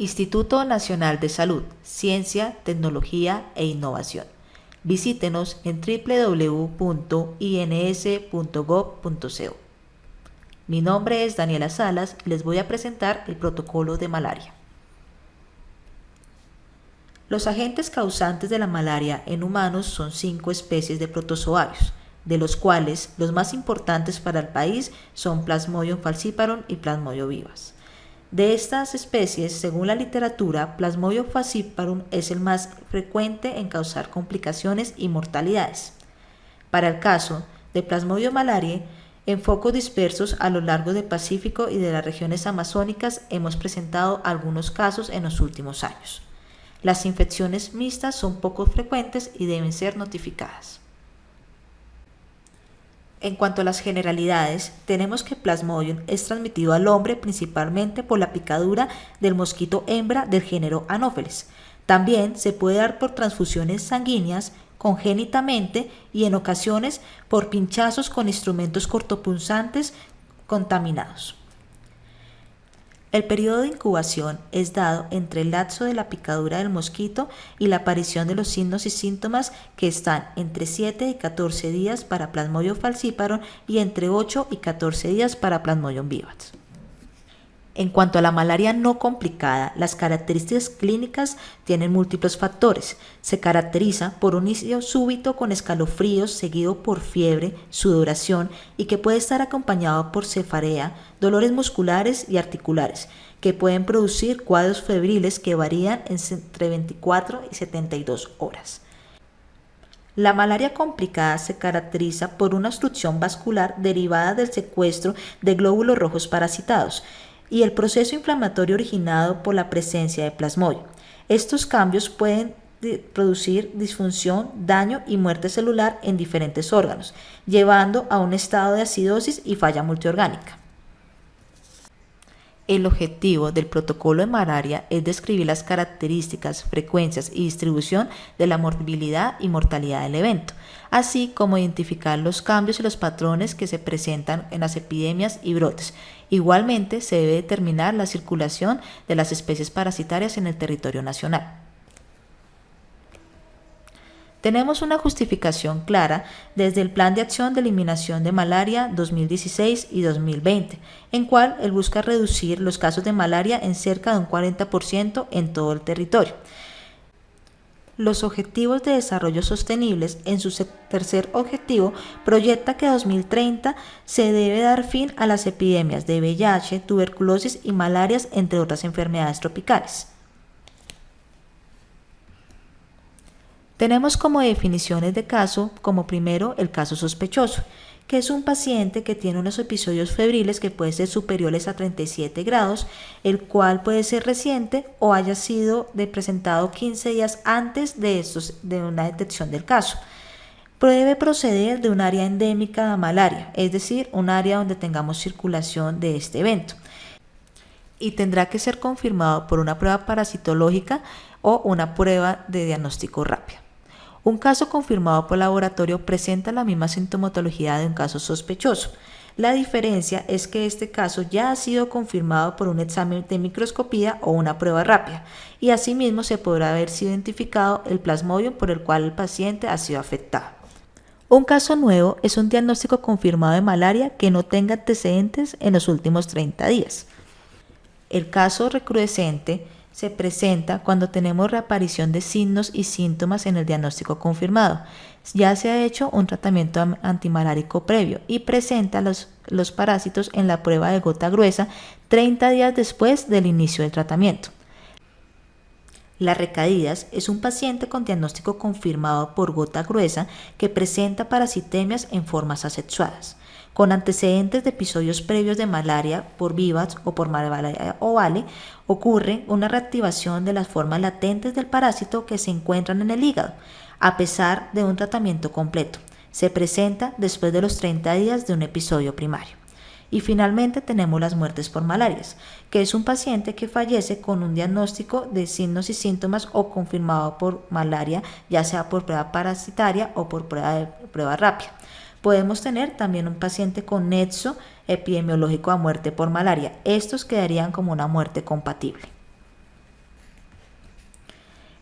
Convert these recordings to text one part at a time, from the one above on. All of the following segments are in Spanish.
Instituto Nacional de Salud, Ciencia, Tecnología e Innovación. Visítenos en www.ins.gov.co. Mi nombre es Daniela Salas y les voy a presentar el protocolo de malaria. Los agentes causantes de la malaria en humanos son 5 especies de protozoarios, de los cuales los más importantes para el país son Plasmodium falciparum y Plasmodium vivax. De estas especies, según la literatura, Plasmodium falciparum es el más frecuente en causar complicaciones y mortalidades. Para el caso de Plasmodium malariae, en focos dispersos a lo largo del Pacífico y de las regiones amazónicas hemos presentado algunos casos en los últimos años. Las infecciones mixtas son poco frecuentes y deben ser notificadas. En cuanto a las generalidades, tenemos que Plasmodium es transmitido al hombre principalmente por la picadura del mosquito hembra del género Anopheles. También se puede dar por transfusiones sanguíneas, congénitamente y en ocasiones por pinchazos con instrumentos cortopunzantes contaminados. El periodo de incubación es dado entre el lapso de la picadura del mosquito y la aparición de los signos y síntomas, que están entre 7 y 14 días para Plasmodium falciparum y entre 8 y 14 días para Plasmodium vivax. En cuanto a la malaria no complicada, las características clínicas tienen múltiples factores. Se caracteriza por un inicio súbito con escalofríos seguido por fiebre, sudoración y que puede estar acompañado por cefalea, dolores musculares y articulares, que pueden producir cuadros febriles que varían entre 24 y 72 horas. La malaria complicada se caracteriza por una obstrucción vascular derivada del secuestro de glóbulos rojos parasitados y el proceso inflamatorio originado por la presencia de Plasmodium. Estos cambios pueden producir disfunción, daño y muerte celular en diferentes órganos, llevando a un estado de acidosis y falla multiorgánica. El objetivo del protocolo de malaria es describir las características, frecuencias y distribución de la morbilidad y mortalidad del evento, así como identificar los cambios y los patrones que se presentan en las epidemias y brotes. Igualmente, se debe determinar la circulación de las especies parasitarias en el territorio nacional. Tenemos una justificación clara desde el Plan de Acción de Eliminación de Malaria 2016 y 2020, en cual él busca reducir los casos de malaria en cerca de un 40% en todo el territorio. Los Objetivos de Desarrollo Sostenibles, en su tercer objetivo, proyecta que a 2030 se debe dar fin a las epidemias de VIH, tuberculosis y malarias, entre otras enfermedades tropicales. Tenemos como definiciones de caso, como primero, el caso sospechoso, que es un paciente que tiene unos episodios febriles que pueden ser superiores a 37 grados, el cual puede ser reciente o haya sido presentado 15 días antes de una detección del caso. Debe proceder de un área endémica de malaria, es decir, un área donde tengamos circulación de este evento. Y tendrá que ser confirmado por una prueba parasitológica o una prueba de diagnóstico rápido. Un caso confirmado por laboratorio presenta la misma sintomatología de un caso sospechoso. La diferencia es que este caso ya ha sido confirmado por un examen de microscopía o una prueba rápida, y asimismo se podrá haber sido identificado el Plasmodium por el cual el paciente ha sido afectado. Un caso nuevo es un diagnóstico confirmado de malaria que no tenga antecedentes en los últimos 30 días. El caso recrudescente se presenta cuando tenemos reaparición de signos y síntomas en el diagnóstico confirmado. Ya se ha hecho un tratamiento antimalárico previo y presenta los parásitos en la prueba de gota gruesa 30 días después del inicio del tratamiento. Las recaídas es un paciente con diagnóstico confirmado por gota gruesa que presenta parasitemias en formas asexuadas, con antecedentes de episodios previos de malaria por vivax o por malaria ovale. Ocurre una reactivación de las formas latentes del parásito que se encuentran en el hígado, a pesar de un tratamiento completo. Se presenta después de los 30 días de un episodio primario. Y finalmente tenemos las muertes por malarias, que es un paciente que fallece con un diagnóstico de signos y síntomas o confirmado por malaria, ya sea por prueba parasitaria o por prueba rápida. Podemos tener también un paciente con nexo epidemiológico a muerte por malaria. Estos quedarían como una muerte compatible.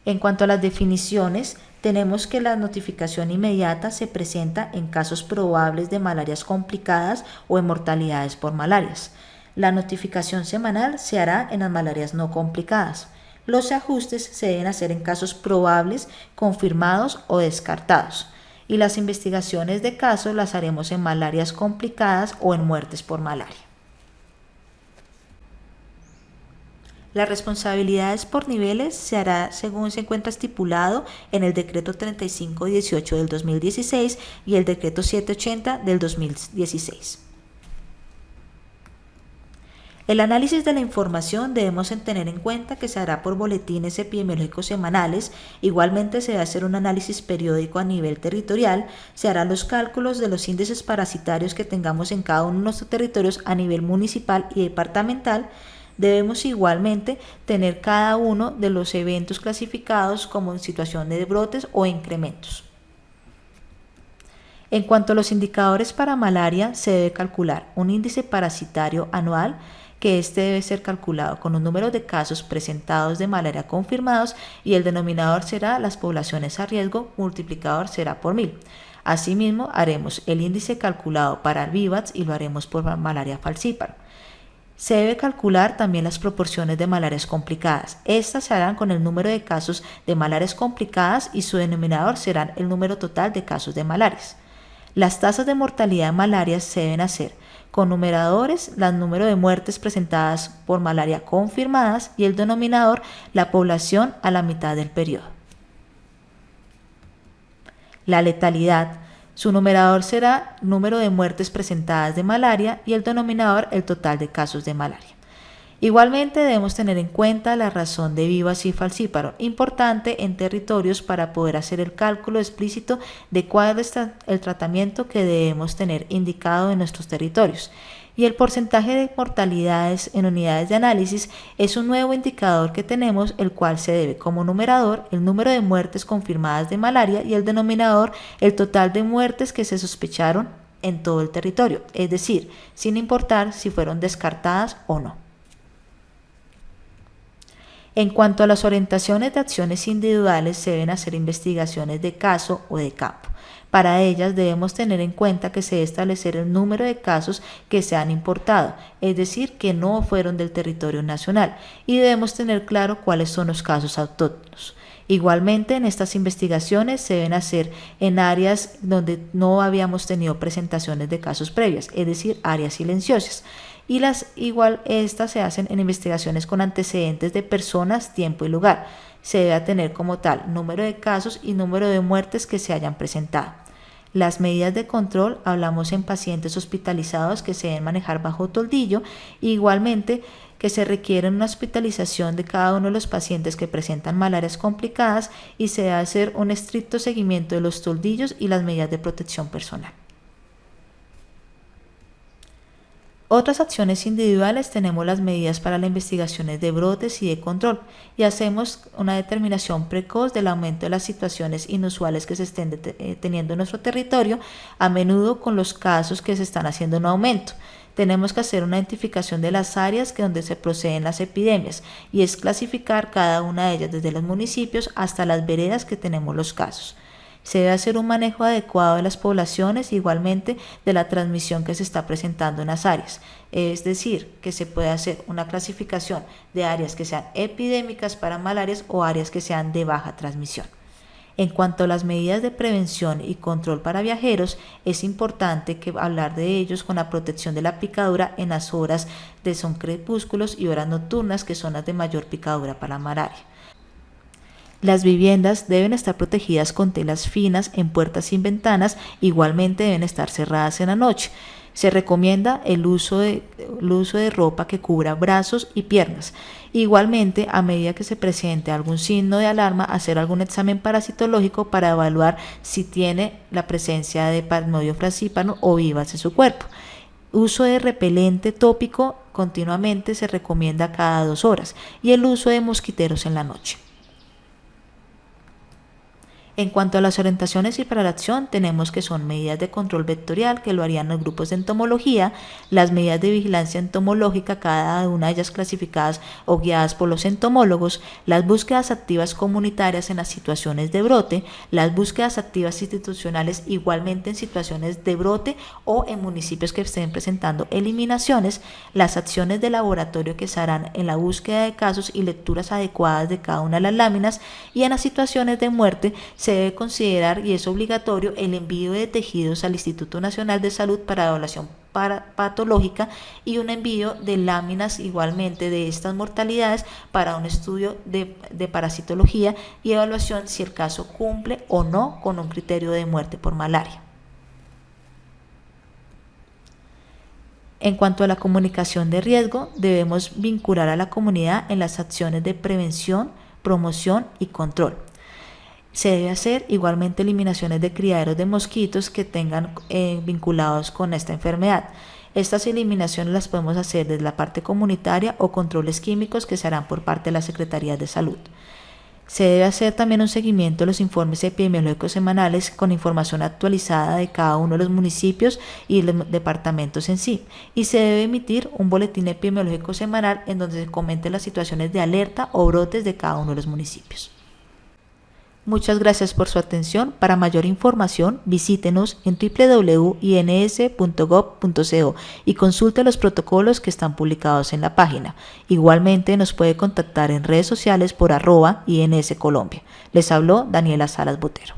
En cuanto a las definiciones, tenemos que la notificación inmediata se presenta en casos probables de malarias complicadas o en mortalidades por malarias. La notificación semanal se hará en las malarias no complicadas. Los ajustes se deben hacer en casos probables, confirmados o descartados. Y las investigaciones de casos las haremos en malarias complicadas o en muertes por malaria. Las responsabilidades por niveles se hará según se encuentra estipulado en el Decreto 3518 del 2016 y el Decreto 780 del 2016. El análisis de la información debemos tener en cuenta que se hará por boletines epidemiológicos semanales, igualmente se debe hacer un análisis periódico a nivel territorial, se harán los cálculos de los índices parasitarios que tengamos en cada uno de nuestros territorios a nivel municipal y departamental. Debemos igualmente tener cada uno de los eventos clasificados como en situación de brotes o incrementos. En cuanto a los indicadores para malaria, se debe calcular un índice parasitario anual, que este debe ser calculado con un número de casos presentados de malaria confirmados y el denominador será las poblaciones a riesgo, multiplicador será por 1000. Asimismo, haremos el índice calculado para el VIVATS y lo haremos por malaria falciparum. Se debe calcular también las proporciones de malarias complicadas. Estas se harán con el número de casos de malarias complicadas y su denominador será el número total de casos de malarias. Las tasas de mortalidad de malaria se deben hacer con numeradores, el número de muertes presentadas por malaria confirmadas y el denominador, la población a la mitad del periodo. La letalidad, su numerador será número de muertes presentadas de malaria y el denominador, el total de casos de malaria. Igualmente debemos tener en cuenta la razón de VIVATS y falciparum, importante en territorios para poder hacer el cálculo explícito de cuál es el tratamiento que debemos tener indicado en nuestros territorios. Y el porcentaje de mortalidades en unidades de análisis es un nuevo indicador que tenemos, el cual se debe como numerador el número de muertes confirmadas de malaria y el denominador el total de muertes que se sospecharon en todo el territorio, es decir, sin importar si fueron descartadas o no. En cuanto a las orientaciones de acciones individuales, se deben hacer investigaciones de caso o de campo. Para ellas debemos tener en cuenta que se debe establecer el número de casos que se han importado, es decir, que no fueron del territorio nacional, y debemos tener claro cuáles son los casos autóctonos. Igualmente, en estas investigaciones se deben hacer en áreas donde no habíamos tenido presentaciones de casos previas, es decir, áreas silenciosas. Y estas se hacen en investigaciones con antecedentes de personas, tiempo y lugar. Se debe tener como tal número de casos y número de muertes que se hayan presentado. Las medidas de control, hablamos en pacientes hospitalizados que se deben manejar bajo toldillo, igualmente que se requiere una hospitalización de cada uno de los pacientes que presentan malarias complicadas y se debe hacer un estricto seguimiento de los toldillos y las medidas de protección personal. Otras acciones individuales tenemos las medidas para las investigaciones de brotes y de control y hacemos una determinación precoz del aumento de las situaciones inusuales que se estén teniendo en nuestro territorio, a menudo con los casos que se están haciendo un aumento. Tenemos que hacer una identificación de las áreas donde se proceden las epidemias y es clasificar cada una de ellas desde los municipios hasta las veredas que tenemos los casos. Se debe hacer un manejo adecuado de las poblaciones, igualmente de la transmisión que se está presentando en las áreas. Es decir, que se puede hacer una clasificación de áreas que sean epidémicas para malarias o áreas que sean de baja transmisión. En cuanto a las medidas de prevención y control para viajeros, es importante hablar de ellos con la protección de la picadura en las horas de son crepúsculos y horas nocturnas, que son las de mayor picadura para la malaria. Las viviendas deben estar protegidas con telas finas en puertas y ventanas, igualmente deben estar cerradas en la noche. Se recomienda el uso de ropa que cubra brazos y piernas. Igualmente, a medida que se presente algún signo de alarma, hacer algún examen parasitológico para evaluar si tiene la presencia de Plasmodium falciparum o VIVATS en su cuerpo. Uso de repelente tópico continuamente se recomienda cada 2 horas y el uso de mosquiteros en la noche. En cuanto a las orientaciones y para la acción, tenemos que son medidas de control vectorial, que lo harían los grupos de entomología, las medidas de vigilancia entomológica, cada una de ellas clasificadas o guiadas por los entomólogos, las búsquedas activas comunitarias en las situaciones de brote, las búsquedas activas institucionales igualmente en situaciones de brote o en municipios que estén presentando eliminaciones, las acciones de laboratorio que se harán en la búsqueda de casos y lecturas adecuadas de cada una de las láminas, y en las situaciones de muerte se debe considerar, y es obligatorio, el envío de tejidos al Instituto Nacional de Salud para evaluación patológica y un envío de láminas igualmente de estas mortalidades para un estudio de parasitología y evaluación si el caso cumple o no con un criterio de muerte por malaria. En cuanto a la comunicación de riesgo, debemos vincular a la comunidad en las acciones de prevención, promoción y control. Se debe hacer igualmente eliminaciones de criaderos de mosquitos que tengan vinculados con esta enfermedad. Estas eliminaciones las podemos hacer desde la parte comunitaria o controles químicos que se harán por parte de las Secretarías de Salud. Se debe hacer también un seguimiento de los informes epidemiológicos semanales con información actualizada de cada uno de los municipios y los departamentos en sí. Y se debe emitir un boletín epidemiológico semanal en donde se comenten las situaciones de alerta o brotes de cada uno de los municipios. Muchas gracias por su atención. Para mayor información, visítenos en www.ins.gov.co y consulte los protocolos que están publicados en la página. Igualmente nos puede contactar en redes sociales por @INS Colombia. Les habló Daniela Salas Botero.